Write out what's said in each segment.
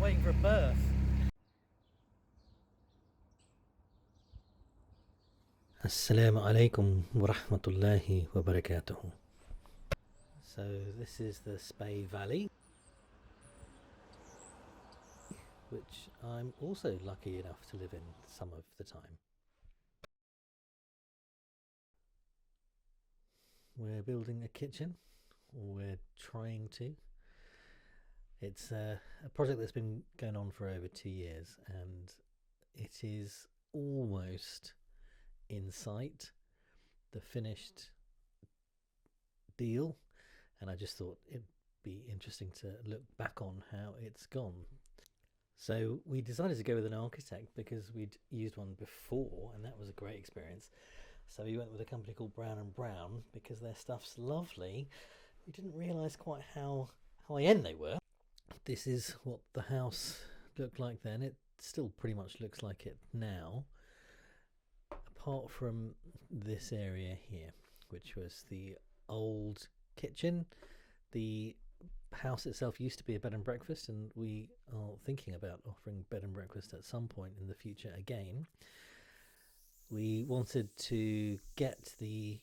waiting for a birth. Assalamu alaikum wa rahmatullahi wa barakatuh. So this is the Spey Valley, which I'm also lucky enough to live in some of the time. We're building a kitchen, or we're trying to. It's a project that's been going on for over 2 years, and it is almost in sight, the finished deal, and I just thought it'd be interesting to look back on how it's gone. So we decided to go with an architect because we'd used one before and that was a great experience. So we went with a company called Brown and Brown because their stuff's lovely. We didn't realise quite how high-end they were. This is what the house looked like then. It still pretty much looks like it now, apart from this area here, which was the old kitchen. The house itself used to be a bed and breakfast, and we are thinking about offering bed and breakfast at some point in the future again. We wanted to get the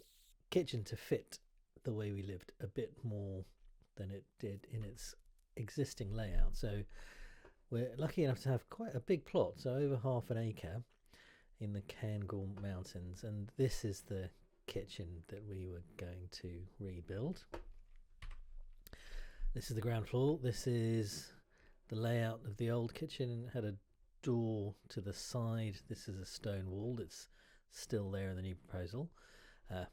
kitchen to fit the way we lived a bit more than it did in its existing layout. So we're lucky enough to have quite a big plot, so over half an acre in the Cairngorm Mountains, and this is the kitchen that we were going to rebuild. This is the ground floor. This is the layout of the old kitchen. It had a door to the side. This is a stone wall. It's still there in the new proposal,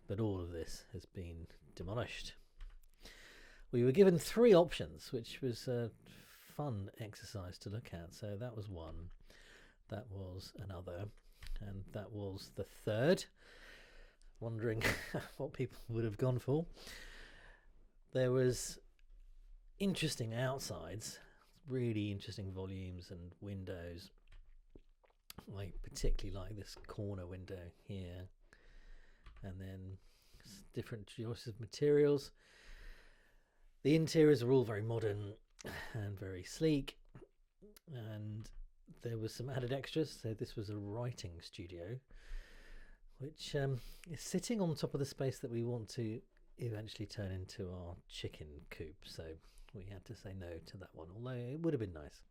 but all of this has been demolished. We were given 3 options, which was a fun exercise to look at. So that was one, that was another, and that was the third. Wondering what people would have gone for. There was interesting outsides, really interesting volumes and windows. I particularly like this corner window here, and then different choices of materials. The interiors are all very modern and very sleek, and there was some added extras. So this was a writing studio, which is sitting on top of the space that we want to eventually turn into our chicken coop. So we had to say no to that one, although it would have been nice.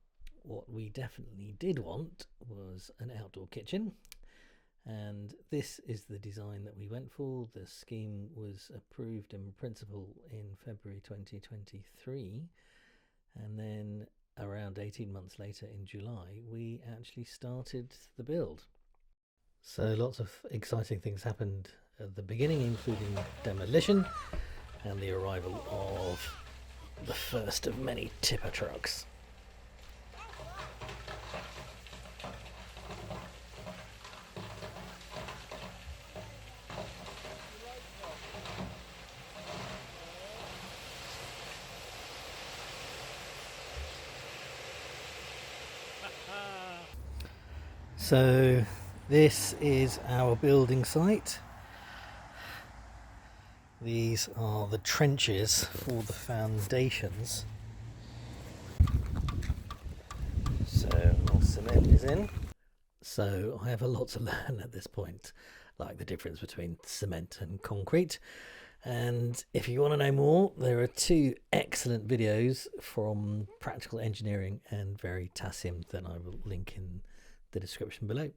What we definitely did want was an outdoor kitchen, and this is the design that we went for. The scheme was approved in principle in February 2023, and then around 18 months later in July we actually started the build. So lots of exciting things happened at the beginning, including demolition and the arrival of the first of many tipper trucks. So this is our building site. These are the trenches for the foundations. So all cement is in. So I have a lot to learn at this point, like the difference between cement and concrete. And if you want to know more, there are 2 excellent videos from Practical Engineering and Veritasium that I will link in the description below.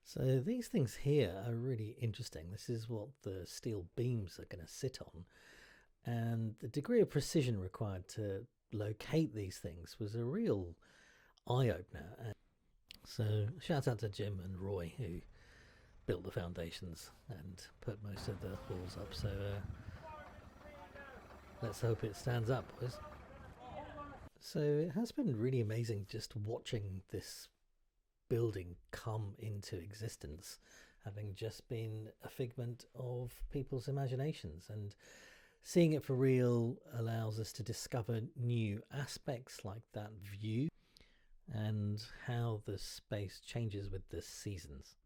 So these things here are really interesting. This is what the steel beams are going to sit on, and the degree of precision required to locate these things was a real eye-opener. So shout out to Jim and Roy, who built the foundations and put most of the walls up. So let's hope it stands up, boys. So it has been really amazing just watching this building come into existence, having just been a figment of people's imaginations, and seeing it for real allows us to discover new aspects like that view and how the space changes with the seasons.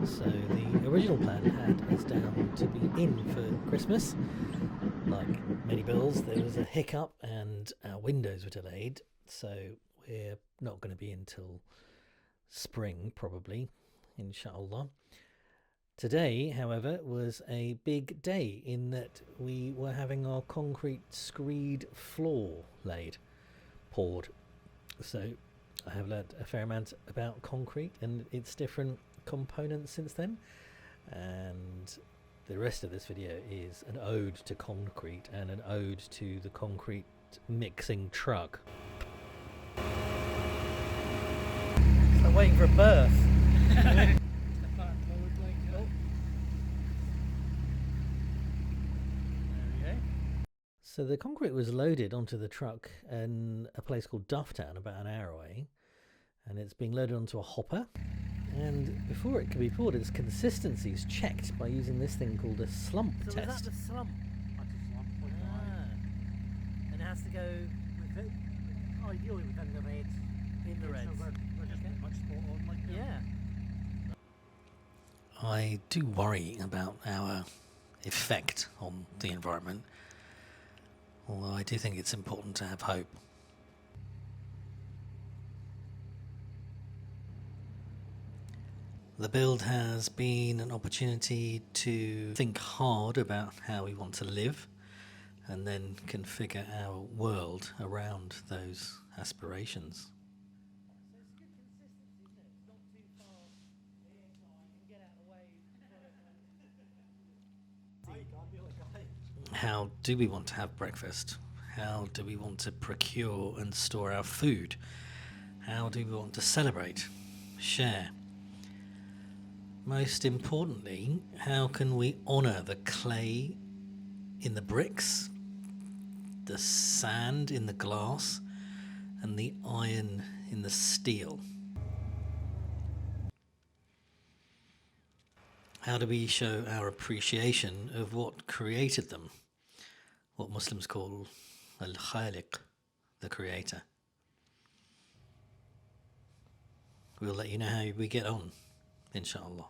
So the original plan had us down to be in for Christmas. Like many builds, there was a hiccup and our windows were delayed, so we're not going to be until spring probably, inshallah. Today, however, was a big day in that we were having our concrete screed floor poured. So I have learnt a fair amount about concrete and its different components since then, and the rest of this video is an ode to concrete and an ode to the concrete mixing truck. It's like waiting for a birth. So the concrete was loaded onto the truck in a place called Dufftown, about an hour away, and it's being loaded onto a hopper. And before it can be poured, its consistency is checked by using this thing called a slump test. Is that the slump? Like a slump. And it has to go with it. Ideally within the red. in the red. So we're just pretty much spot on like that. Yeah. I do worry about our effect on the environment, although I do think it's important to have hope. The build has been an opportunity to think hard about how we want to live and then configure our world around those aspirations. How do we want to have breakfast? How do we want to procure and store our food? How do we want to celebrate, share? Most importantly, how can we honour the clay in the bricks, the sand in the glass, and the iron in the steel? How do we show our appreciation of what created them? What Muslims call Al-Khaliq, the creator. We'll let you know how we get on, inshallah.